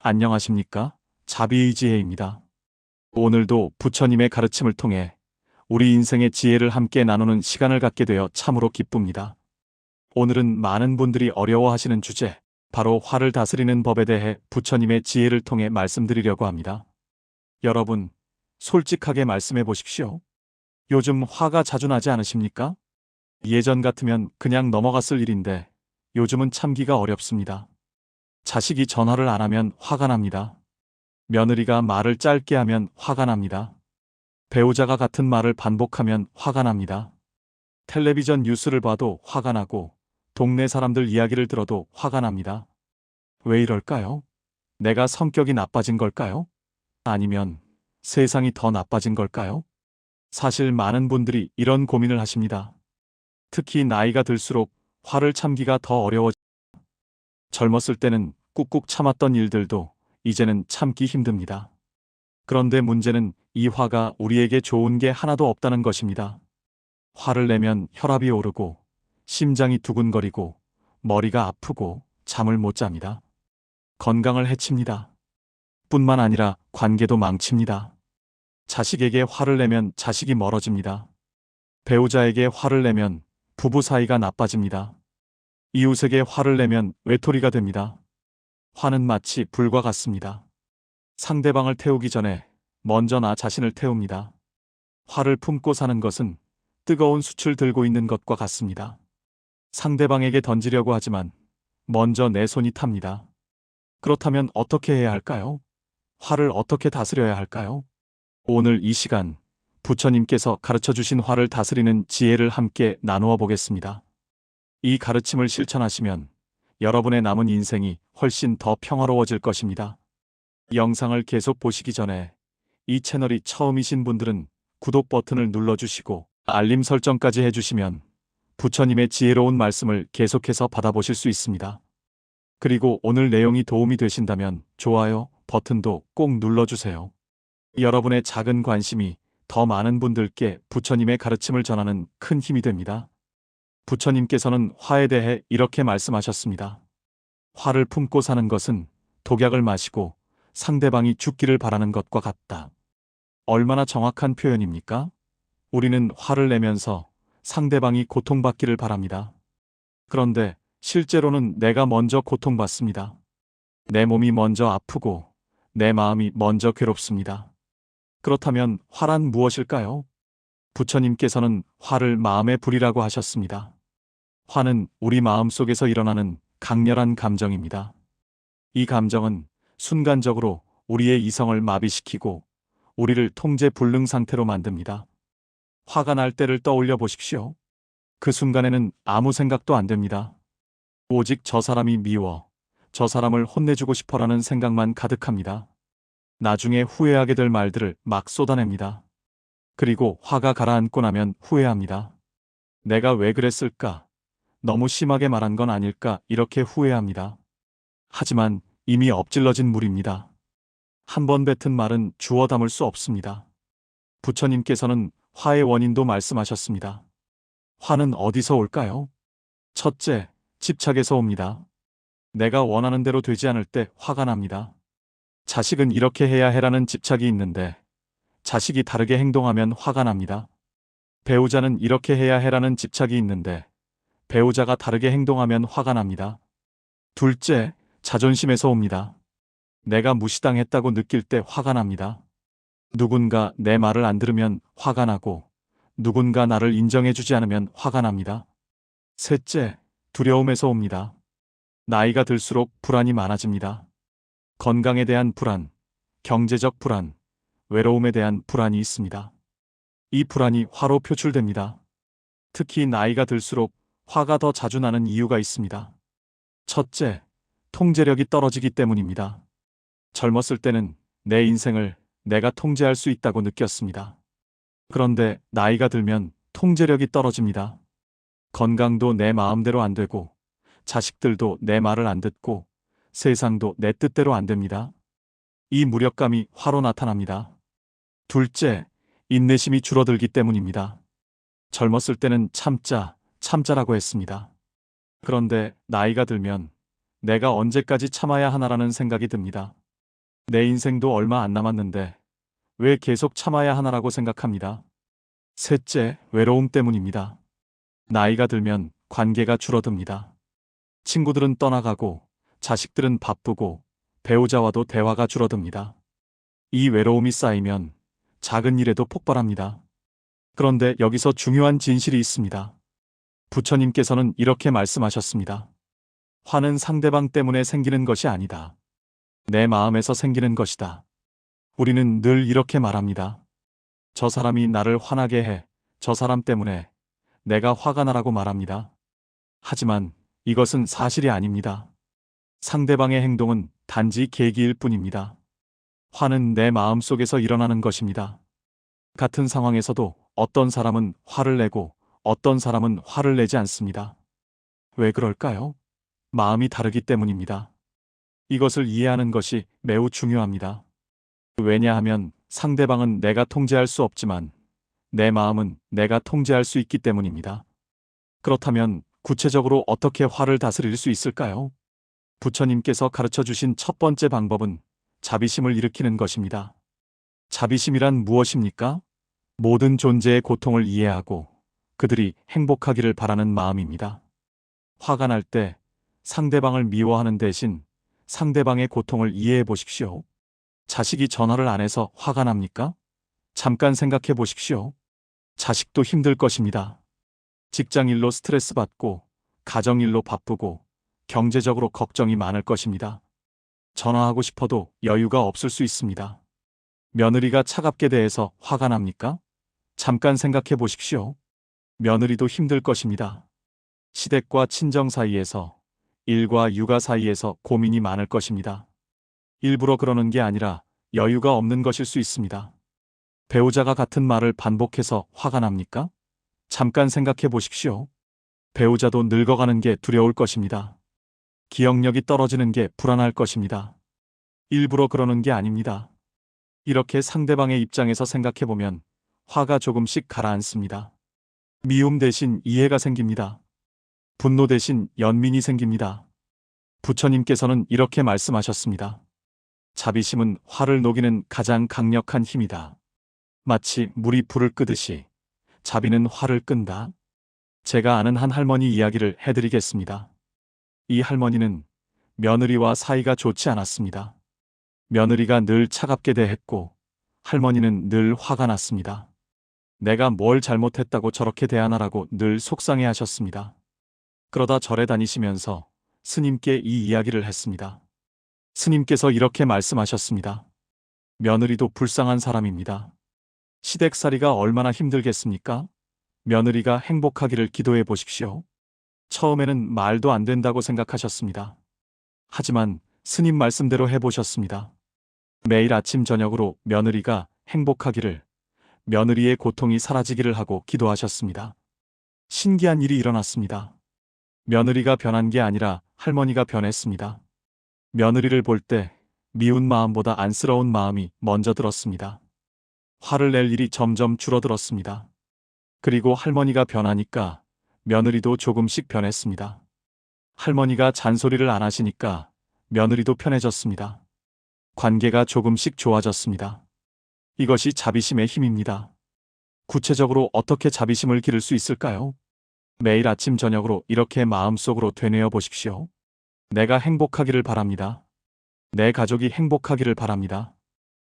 안녕하십니까? 자비의지혜입니다. 오늘도 부처님의 가르침을 통해 우리 인생의 지혜를 함께 나누는 시간을 갖게 되어 참으로 기쁩니다. 오늘은 많은 분들이 어려워하시는 주제, 바로 화를 다스리는 법에 대해 부처님의 지혜를 통해 말씀드리려고 합니다. 여러분, 솔직하게 말씀해 보십시오. 요즘 화가 자주 나지 않으십니까? 예전 같으면 그냥 넘어갔을 일인데 요즘은 참기가 어렵습니다. 자식이 전화를 안 하면 화가 납니다. 며느리가 말을 짧게 하면 화가 납니다. 배우자가 같은 말을 반복하면 화가 납니다. 텔레비전 뉴스를 봐도 화가 나고 동네 사람들 이야기를 들어도 화가 납니다. 왜 이럴까요? 내가 성격이 나빠진 걸까요? 아니면 세상이 더 나빠진 걸까요? 사실 많은 분들이 이런 고민을 하십니다. 특히 나이가 들수록 화를 참기가 더 어려워집니다. 젊었을 때는 꾹꾹 참았던 일들도 이제는 참기 힘듭니다. 그런데 문제는 이 화가 우리에게 좋은 게 하나도 없다는 것입니다. 화를 내면 혈압이 오르고 심장이 두근거리고 머리가 아프고 잠을 못 잡니다. 건강을 해칩니다. 뿐만 아니라 관계도 망칩니다. 자식에게 화를 내면 자식이 멀어집니다. 배우자에게 화를 내면 부부 사이가 나빠집니다. 이웃에게 화를 내면 외톨이가 됩니다. 화는 마치 불과 같습니다. 상대방을 태우기 전에 먼저 나 자신을 태웁니다. 화를 품고 사는 것은 뜨거운 숯을 들고 있는 것과 같습니다. 상대방에게 던지려고 하지만 먼저 내 손이 탑니다. 그렇다면 어떻게 해야 할까요? 화를 어떻게 다스려야 할까요? 오늘 이 시간 부처님께서 가르쳐 주신 화를 다스리는 지혜를 함께 나누어 보겠습니다. 이 가르침을 실천하시면 여러분의 남은 인생이 훨씬 더 평화로워질 것입니다. 영상을 계속 보시기 전에 이 채널이 처음이신 분들은 구독 버튼을 눌러주시고 알림 설정까지 해주시면 부처님의 지혜로운 말씀을 계속해서 받아보실 수 있습니다. 그리고 오늘 내용이 도움이 되신다면 좋아요 버튼도 꼭 눌러주세요. 여러분의 작은 관심이 더 많은 분들께 부처님의 가르침을 전하는 큰 힘이 됩니다. 부처님께서는 화에 대해 이렇게 말씀하셨습니다. 화를 품고 사는 것은 독약을 마시고 상대방이 죽기를 바라는 것과 같다. 얼마나 정확한 표현입니까? 우리는 화를 내면서 상대방이 고통받기를 바랍니다. 그런데 실제로는 내가 먼저 고통받습니다. 내 몸이 먼저 아프고 내 마음이 먼저 괴롭습니다. 그렇다면 화란 무엇일까요? 부처님께서는 화를 마음의 불이라고 하셨습니다. 화는 우리 마음 속에서 일어나는 강렬한 감정입니다. 이 감정은 순간적으로 우리의 이성을 마비시키고 우리를 통제 불능 상태로 만듭니다. 화가 날 때를 떠올려 보십시오. 그 순간에는 아무 생각도 안 됩니다. 오직 저 사람이 미워, 저 사람을 혼내주고 싶어라는 생각만 가득합니다. 나중에 후회하게 될 말들을 막 쏟아냅니다. 그리고 화가 가라앉고 나면 후회합니다. 내가 왜 그랬을까? 너무 심하게 말한 건 아닐까? 이렇게 후회합니다. 하지만 이미 엎질러진 물입니다. 한 번 뱉은 말은 주워 담을 수 없습니다. 부처님께서는 화의 원인도 말씀하셨습니다. 화는 어디서 올까요? 첫째, 집착에서 옵니다. 내가 원하는 대로 되지 않을 때 화가 납니다. 자식은 이렇게 해야 해라는 집착이 있는데 자식이 다르게 행동하면 화가 납니다. 배우자는 이렇게 해야 해라는 집착이 있는데 배우자가 다르게 행동하면 화가 납니다. 둘째, 자존심에서 옵니다. 내가 무시당했다고 느낄 때 화가 납니다. 누군가 내 말을 안 들으면 화가 나고 누군가 나를 인정해주지 않으면 화가 납니다. 셋째, 두려움에서 옵니다. 나이가 들수록 불안이 많아집니다. 건강에 대한 불안, 경제적 불안, 외로움에 대한 불안이 있습니다. 이 불안이 화로 표출됩니다. 특히 나이가 들수록 화가 더 자주 나는 이유가 있습니다. 첫째, 통제력이 떨어지기 때문입니다. 젊었을 때는 내 인생을 내가 통제할 수 있다고 느꼈습니다. 그런데 나이가 들면 통제력이 떨어집니다. 건강도 내 마음대로 안 되고 자식들도 내 말을 안 듣고 세상도 내 뜻대로 안 됩니다. 이 무력감이 화로 나타납니다. 둘째, 인내심이 줄어들기 때문입니다. 젊었을 때는 참자라고 했습니다. 그런데 나이가 들면 내가 언제까지 참아야 하나라는 생각이 듭니다. 내 인생도 얼마 안 남았는데 왜 계속 참아야 하나라고 생각합니다. 셋째, 외로움 때문입니다. 나이가 들면 관계가 줄어듭니다. 친구들은 떠나가고 자식들은 바쁘고 배우자와도 대화가 줄어듭니다. 이 외로움이 쌓이면 작은 일에도 폭발합니다. 그런데 여기서 중요한 진실이 있습니다. 부처님께서는 이렇게 말씀하셨습니다. 화는 상대방 때문에 생기는 것이 아니다. 내 마음에서 생기는 것이다. 우리는 늘 이렇게 말합니다. 저 사람이 나를 화나게 해. 저 사람 때문에 내가 화가 나라고 말합니다. 하지만 이것은 사실이 아닙니다. 상대방의 행동은 단지 계기일 뿐입니다. 화는 내 마음 속에서 일어나는 것입니다. 같은 상황에서도 어떤 사람은 화를 내고 어떤 사람은 화를 내지 않습니다. 왜 그럴까요? 마음이 다르기 때문입니다. 이것을 이해하는 것이 매우 중요합니다. 왜냐하면 상대방은 내가 통제할 수 없지만 내 마음은 내가 통제할 수 있기 때문입니다. 그렇다면 구체적으로 어떻게 화를 다스릴 수 있을까요? 부처님께서 가르쳐 주신 첫 번째 방법은 자비심을 일으키는 것입니다. 자비심이란 무엇입니까? 모든 존재의 고통을 이해하고 그들이 행복하기를 바라는 마음입니다. 화가 날 때 상대방을 미워하는 대신 상대방의 고통을 이해해 보십시오. 자식이 전화를 안 해서 화가 납니까? 잠깐 생각해 보십시오. 자식도 힘들 것입니다. 직장일로 스트레스 받고 가정일로 바쁘고 경제적으로 걱정이 많을 것입니다. 전화하고 싶어도 여유가 없을 수 있습니다. 며느리가 차갑게 대해서 화가 납니까? 잠깐 생각해 보십시오. 며느리도 힘들 것입니다. 시댁과 친정 사이에서, 일과 육아 사이에서 고민이 많을 것입니다. 일부러 그러는 게 아니라 여유가 없는 것일 수 있습니다. 배우자가 같은 말을 반복해서 화가 납니까? 잠깐 생각해 보십시오. 배우자도 늙어가는 게 두려울 것입니다. 기억력이 떨어지는 게 불안할 것입니다. 일부러 그러는 게 아닙니다. 이렇게 상대방의 입장에서 생각해 보면 화가 조금씩 가라앉습니다. 미움 대신 이해가 생깁니다. 분노 대신 연민이 생깁니다. 부처님께서는 이렇게 말씀하셨습니다. 자비심은 화를 녹이는 가장 강력한 힘이다. 마치 물이 불을 끄듯이 자비는 화를 끈다. 제가 아는 한 할머니 이야기를 해드리겠습니다. 이 할머니는 며느리와 사이가 좋지 않았습니다. 며느리가 늘 차갑게 대했고 할머니는 늘 화가 났습니다. 내가 뭘 잘못했다고 저렇게 대하나라고 늘 속상해 하셨습니다. 그러다 절에 다니시면서 스님께 이 이야기를 했습니다. 스님께서 이렇게 말씀하셨습니다. 며느리도 불쌍한 사람입니다. 시댁살이가 얼마나 힘들겠습니까? 며느리가 행복하기를 기도해 보십시오. 처음에는 말도 안 된다고 생각하셨습니다. 하지만 스님 말씀대로 해보셨습니다. 매일 아침 저녁으로 며느리가 행복하기를, 며느리의 고통이 사라지기를 하고 기도하셨습니다. 신기한 일이 일어났습니다. 며느리가 변한 게 아니라 할머니가 변했습니다. 며느리를 볼 때 미운 마음보다 안쓰러운 마음이 먼저 들었습니다. 화를 낼 일이 점점 줄어들었습니다. 그리고 할머니가 변하니까 며느리도 조금씩 변했습니다. 할머니가 잔소리를 안 하시니까 며느리도 편해졌습니다. 관계가 조금씩 좋아졌습니다. 이것이 자비심의 힘입니다. 구체적으로 어떻게 자비심을 기를 수 있을까요? 매일 아침 저녁으로 이렇게 마음속으로 되뇌어 보십시오. 내가 행복하기를 바랍니다. 내 가족이 행복하기를 바랍니다.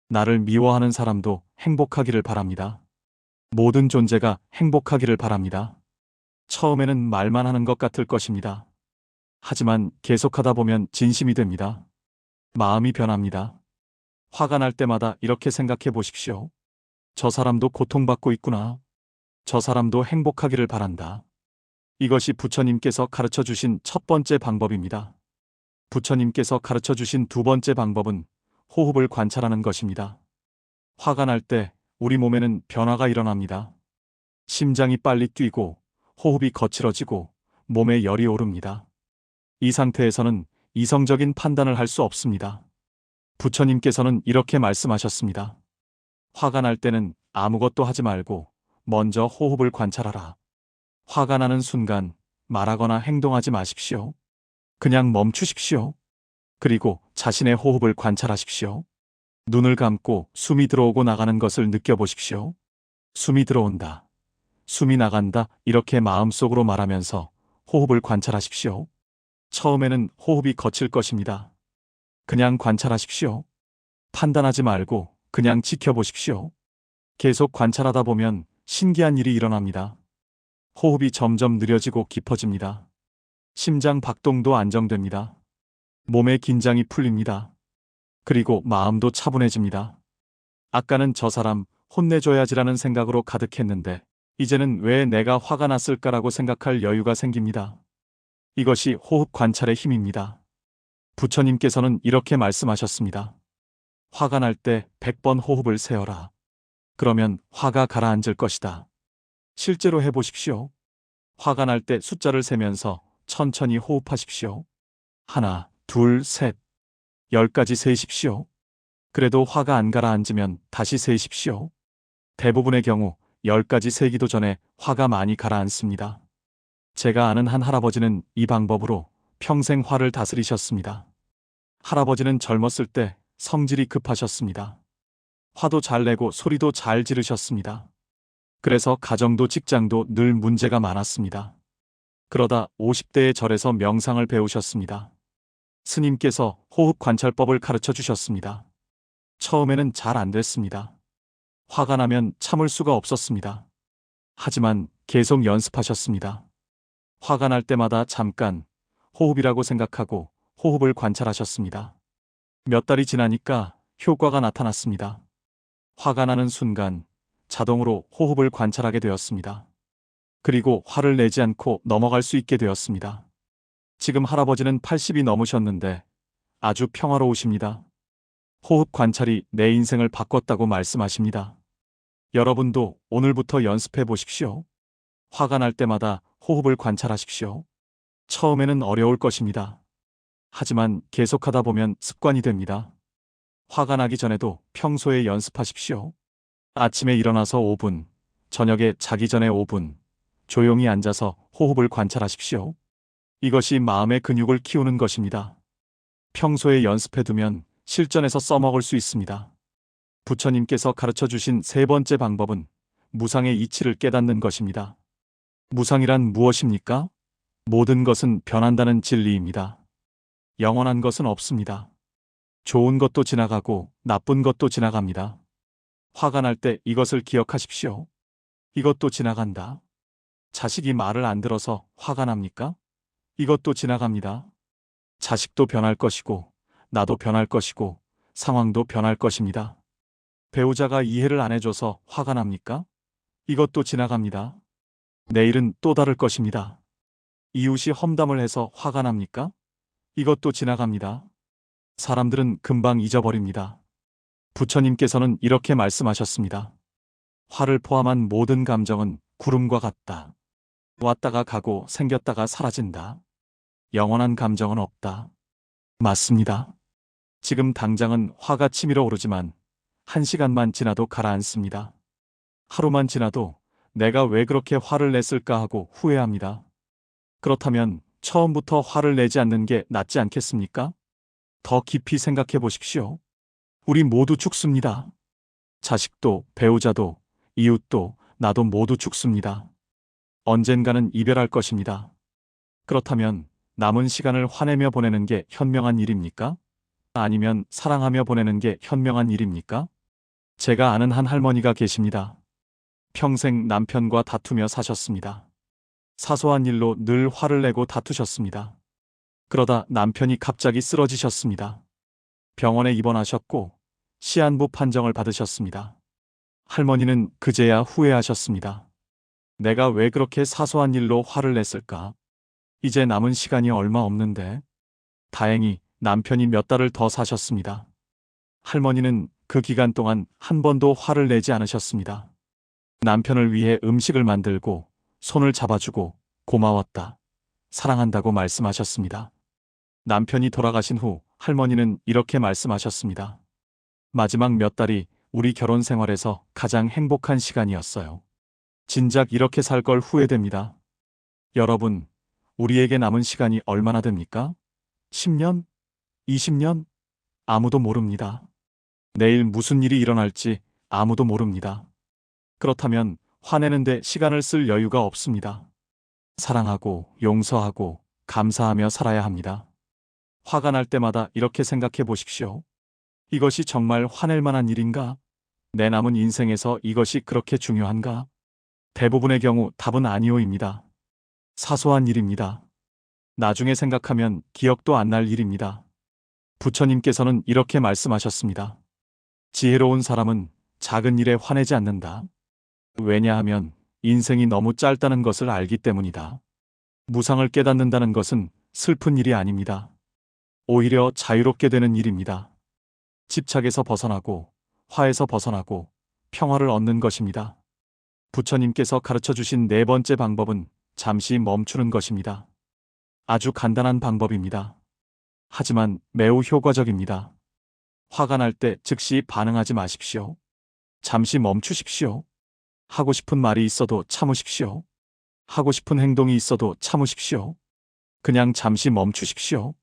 나를 미워하는 사람도 행복하기를 바랍니다. 모든 존재가 행복하기를 바랍니다. 처음에는 말만 하는 것 같을 것입니다. 하지만 계속하다 보면 진심이 됩니다. 마음이 변합니다. 화가 날 때마다 이렇게 생각해 보십시오. 저 사람도 고통받고 있구나. 저 사람도 행복하기를 바란다. 이것이 부처님께서 가르쳐 주신 첫 번째 방법입니다. 부처님께서 가르쳐 주신 두 번째 방법은 호흡을 관찰하는 것입니다. 화가 날 때 우리 몸에는 변화가 일어납니다. 심장이 빨리 뛰고 호흡이 거칠어지고 몸에 열이 오릅니다. 이 상태에서는 이성적인 판단을 할 수 없습니다. 부처님께서는 이렇게 말씀하셨습니다. 화가 날 때는 아무것도 하지 말고 먼저 호흡을 관찰하라. 화가 나는 순간 말하거나 행동하지 마십시오. 그냥 멈추십시오. 그리고 자신의 호흡을 관찰하십시오. 눈을 감고 숨이 들어오고 나가는 것을 느껴보십시오. 숨이 들어온다. 숨이 나간다. 이렇게 마음속으로 말하면서 호흡을 관찰하십시오. 처음에는 호흡이 거칠 것입니다. 그냥 관찰하십시오. 판단하지 말고 그냥 지켜보십시오. 계속 관찰하다 보면 신기한 일이 일어납니다. 호흡이 점점 느려지고 깊어집니다. 심장 박동도 안정됩니다. 몸의 긴장이 풀립니다. 그리고 마음도 차분해집니다. 아까는 저 사람 혼내줘야지라는 생각으로 가득했는데 이제는 왜 내가 화가 났을까라고 생각할 여유가 생깁니다. 이것이 호흡 관찰의 힘입니다. 부처님께서는 이렇게 말씀하셨습니다. 화가 날 때 100번 호흡을 세어라. 그러면 화가 가라앉을 것이다. 실제로 해보십시오. 화가 날 때 숫자를 세면서 천천히 호흡하십시오. 하나, 둘, 셋. 10까지 세십시오. 그래도 화가 안 가라앉으면 다시 세십시오. 대부분의 경우 10까지 세기도 전에 화가 많이 가라앉습니다. 제가 아는 한 할아버지는 이 방법으로 평생 화를 다스리셨습니다. 할아버지는 젊었을 때 성질이 급하셨습니다. 화도 잘 내고 소리도 잘 지르셨습니다. 그래서 가정도 직장도 늘 문제가 많았습니다. 그러다 50대의 절에서 명상을 배우셨습니다. 스님께서 호흡 관찰법을 가르쳐 주셨습니다. 처음에는 잘 안 됐습니다. 화가 나면 참을 수가 없었습니다. 하지만 계속 연습하셨습니다. 화가 날 때마다 잠깐 호흡이라고 생각하고 호흡을 관찰하셨습니다. 몇 달이 지나니까 효과가 나타났습니다. 화가 나는 순간 자동으로 호흡을 관찰하게 되었습니다. 그리고 화를 내지 않고 넘어갈 수 있게 되었습니다. 지금 할아버지는 80이 넘으셨는데 아주 평화로우십니다. 호흡 관찰이 내 인생을 바꿨다고 말씀하십니다. 여러분도 오늘부터 연습해 보십시오. 화가 날 때마다 호흡을 관찰하십시오. 처음에는 어려울 것입니다. 하지만 계속하다 보면 습관이 됩니다. 화가 나기 전에도 평소에 연습하십시오. 아침에 일어나서 5분, 저녁에 자기 전에 5분, 조용히 앉아서 호흡을 관찰하십시오. 이것이 마음의 근육을 키우는 것입니다. 평소에 연습해두면 실전에서 써먹을 수 있습니다. 부처님께서 가르쳐 주신 세 번째 방법은 무상의 이치를 깨닫는 것입니다. 무상이란 무엇입니까? 모든 것은 변한다는 진리입니다. 영원한 것은 없습니다. 좋은 것도 지나가고 나쁜 것도 지나갑니다. 화가 날 때 이것을 기억하십시오. 이것도 지나간다. 자식이 말을 안 들어서 화가 납니까? 이것도 지나갑니다. 자식도 변할 것이고, 나도 변할 것이고, 상황도 변할 것입니다. 배우자가 이해를 안 해줘서 화가 납니까? 이것도 지나갑니다. 내일은 또 다를 것입니다. 이웃이 험담을 해서 화가 납니까? 이것도 지나갑니다. 사람들은 금방 잊어버립니다. 부처님께서는 이렇게 말씀하셨습니다. 화를 포함한 모든 감정은 구름과 같다. 왔다가 가고 생겼다가 사라진다. 영원한 감정은 없다. 맞습니다. 지금 당장은 화가 치밀어 오르지만 1시간만 지나도 가라앉습니다. 하루만 지나도 내가 왜 그렇게 화를 냈을까 하고 후회합니다. 그렇다면 처음부터 화를 내지 않는 게 낫지 않겠습니까? 더 깊이 생각해 보십시오. 우리 모두 죽습니다. 자식도, 배우자도, 이웃도, 나도 모두 죽습니다. 언젠가는 이별할 것입니다. 그렇다면 남은 시간을 화내며 보내는 게 현명한 일입니까? 아니면 사랑하며 보내는 게 현명한 일입니까? 제가 아는 한 할머니가 계십니다. 평생 남편과 다투며 사셨습니다. 사소한 일로 늘 화를 내고 다투셨습니다. 그러다 남편이 갑자기 쓰러지셨습니다. 병원에 입원하셨고 시한부 판정을 받으셨습니다. 할머니는 그제야 후회하셨습니다. 내가 왜 그렇게 사소한 일로 화를 냈을까? 이제 남은 시간이 얼마 없는데. 다행히 남편이 몇 달을 더 사셨습니다. 할머니는 그 기간 동안 한 번도 화를 내지 않으셨습니다. 남편을 위해 음식을 만들고 손을 잡아주고 고마웠다, 사랑한다고 말씀하셨습니다. 남편이 돌아가신 후 할머니는 이렇게 말씀하셨습니다. 마지막 몇 달이 우리 결혼 생활에서 가장 행복한 시간이었어요. 진작 이렇게 살 걸 후회됩니다. 여러분, 우리에게 남은 시간이 얼마나 됩니까? 10년? 20년? 아무도 모릅니다. 내일 무슨 일이 일어날지 아무도 모릅니다. 그렇다면 화내는데 시간을 쓸 여유가 없습니다. 사랑하고 용서하고 감사하며 살아야 합니다. 화가 날 때마다 이렇게 생각해 보십시오. 이것이 정말 화낼 만한 일인가? 내 남은 인생에서 이것이 그렇게 중요한가? 대부분의 경우 답은 아니오입니다. 사소한 일입니다. 나중에 생각하면 기억도 안 날 일입니다. 부처님께서는 이렇게 말씀하셨습니다. 지혜로운 사람은 작은 일에 화내지 않는다. 왜냐하면 인생이 너무 짧다는 것을 알기 때문이다. 무상을 깨닫는다는 것은 슬픈 일이 아닙니다. 오히려 자유롭게 되는 일입니다. 집착에서 벗어나고 화에서 벗어나고 평화를 얻는 것입니다. 부처님께서 가르쳐 주신 네 번째 방법은 잠시 멈추는 것입니다. 아주 간단한 방법입니다. 하지만 매우 효과적입니다. 화가 날 때 즉시 반응하지 마십시오. 잠시 멈추십시오. 하고 싶은 말이 있어도 참으십시오. 하고 싶은 행동이 있어도 참으십시오. 그냥 잠시 멈추십시오.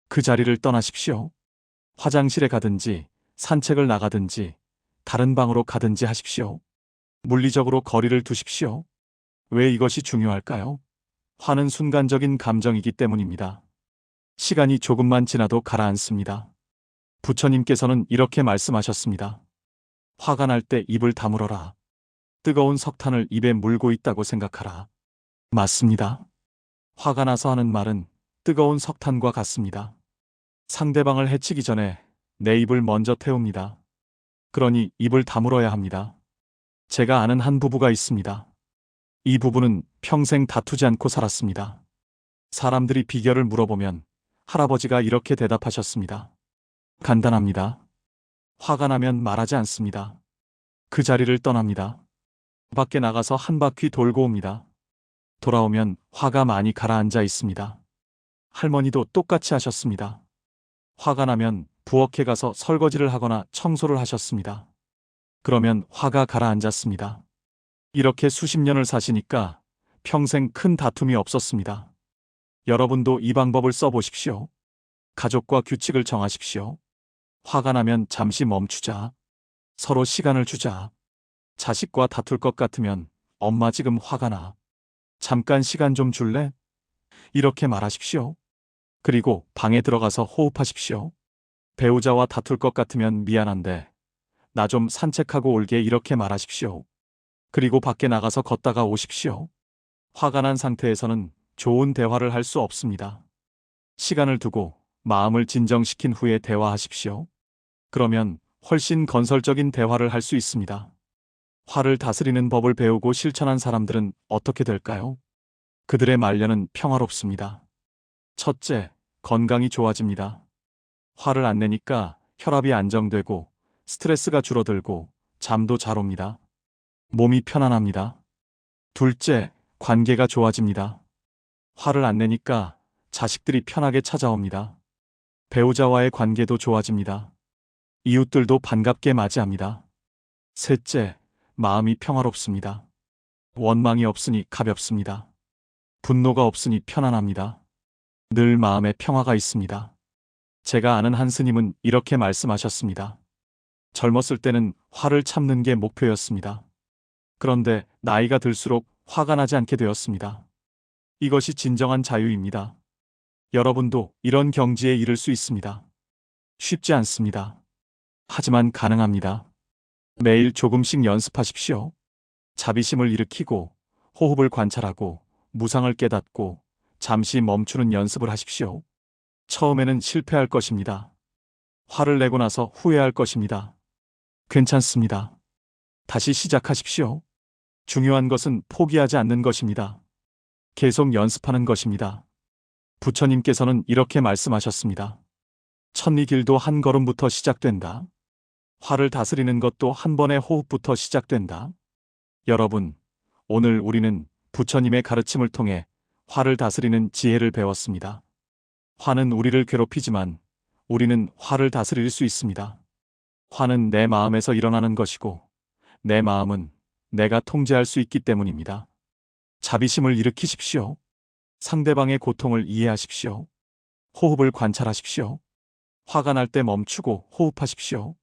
그 자리를 떠나십시오. 화장실에 가든지 산책을 나가든지 다른 방으로 가든지 하십시오. 물리적으로 거리를 두십시오. 왜 이것이 중요할까요? 화는 순간적인 감정이기 때문입니다. 시간이 조금만 지나도 가라앉습니다. 부처님께서는 이렇게 말씀하셨습니다. 화가 날 때 입을 다물어라. 뜨거운 석탄을 입에 물고 있다고 생각하라. 맞습니다. 화가 나서 하는 말은 뜨거운 석탄과 같습니다. 상대방을 해치기 전에 내 입을 먼저 태웁니다. 그러니 입을 다물어야 합니다. 제가 아는 한 부부가 있습니다. 이 부부는 평생 다투지 않고 살았습니다. 사람들이 비결을 물어보면 할아버지가 이렇게 대답하셨습니다. 간단합니다. 화가 나면 말하지 않습니다. 그 자리를 떠납니다. 밖에 나가서 한 바퀴 돌고 옵니다. 돌아오면 화가 많이 가라앉아 있습니다. 할머니도 똑같이 하셨습니다. 화가 나면 부엌에 가서 설거지를 하거나 청소를 하셨습니다. 그러면 화가 가라앉았습니다. 이렇게 수십 년을 사시니까 평생 큰 다툼이 없었습니다. 여러분도 이 방법을 써보십시오. 가족과 규칙을 정하십시오. 화가 나면 잠시 멈추자. 서로 시간을 주자. 자식과 다툴 것 같으면 엄마 지금 화가 나. 잠깐 시간 좀 줄래? 이렇게 말하십시오. 그리고 방에 들어가서 호흡하십시오. 배우자와 다툴 것 같으면 미안한데 나 좀 산책하고 올게 이렇게 말하십시오. 그리고 밖에 나가서 걷다가 오십시오. 화가 난 상태에서는 좋은 대화를 할 수 없습니다. 시간을 두고 마음을 진정시킨 후에 대화하십시오. 그러면 훨씬 건설적인 대화를 할 수 있습니다. 화를 다스리는 법을 배우고 실천한 사람들은 어떻게 될까요? 그들의 말년은 평화롭습니다. 첫째, 건강이 좋아집니다. 화를 안 내니까 혈압이 안정되고 스트레스가 줄어들고 잠도 잘 옵니다. 몸이 편안합니다. 둘째, 관계가 좋아집니다. 화를 안 내니까 자식들이 편하게 찾아옵니다. 배우자와의 관계도 좋아집니다. 이웃들도 반갑게 맞이합니다. 셋째, 마음이 평화롭습니다. 원망이 없으니 가볍습니다. 분노가 없으니 편안합니다. 늘 마음에 평화가 있습니다. 제가 아는 한 스님은 이렇게 말씀하셨습니다. 젊었을 때는 화를 참는 게 목표였습니다. 그런데 나이가 들수록 화가 나지 않게 되었습니다. 이것이 진정한 자유입니다. 여러분도 이런 경지에 이를 수 있습니다. 쉽지 않습니다. 하지만 가능합니다. 매일 조금씩 연습하십시오. 자비심을 일으키고 호흡을 관찰하고 무상을 깨닫고 잠시 멈추는 연습을 하십시오. 처음에는 실패할 것입니다. 화를 내고 나서 후회할 것입니다. 괜찮습니다. 다시 시작하십시오. 중요한 것은 포기하지 않는 것입니다. 계속 연습하는 것입니다. 부처님께서는 이렇게 말씀하셨습니다. 천리길도 한 걸음부터 시작된다. 화를 다스리는 것도 한 번의 호흡부터 시작된다. 여러분, 오늘 우리는 부처님의 가르침을 통해 화를 다스리는 지혜를 배웠습니다. 화는 우리를 괴롭히지만 우리는 화를 다스릴 수 있습니다. 화는 내 마음에서 일어나는 것이고 내 마음은 내가 통제할 수 있기 때문입니다. 자비심을 일으키십시오. 상대방의 고통을 이해하십시오. 호흡을 관찰하십시오. 화가 날 때 멈추고 호흡하십시오.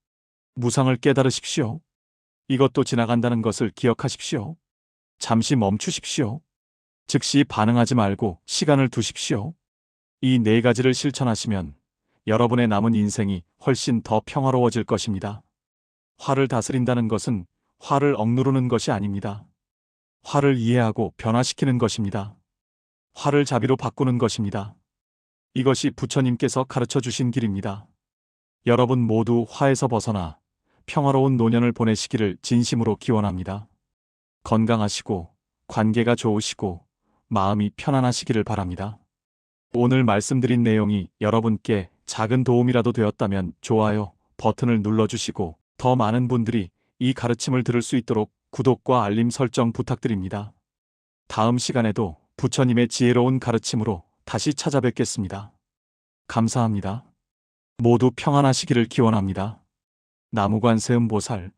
무상을 깨달으십시오. 이것도 지나간다는 것을 기억하십시오. 잠시 멈추십시오. 즉시 반응하지 말고 시간을 두십시오. 이 네 가지를 실천하시면 여러분의 남은 인생이 훨씬 더 평화로워질 것입니다. 화를 다스린다는 것은 화를 억누르는 것이 아닙니다. 화를 이해하고 변화시키는 것입니다. 화를 자비로 바꾸는 것입니다. 이것이 부처님께서 가르쳐 주신 길입니다. 여러분 모두 화에서 벗어나 평화로운 노년을 보내시기를 진심으로 기원합니다. 건강하시고 관계가 좋으시고 마음이 편안하시기를 바랍니다. 오늘 말씀드린 내용이 여러분께 작은 도움이라도 되었다면 좋아요 버튼을 눌러주시고 더 많은 분들이 이 가르침을 들을 수 있도록 구독과 알림 설정 부탁드립니다. 다음 시간에도 부처님의 지혜로운 가르침으로 다시 찾아뵙겠습니다. 감사합니다. 모두 평안하시기를 기원합니다. 나무관세음보살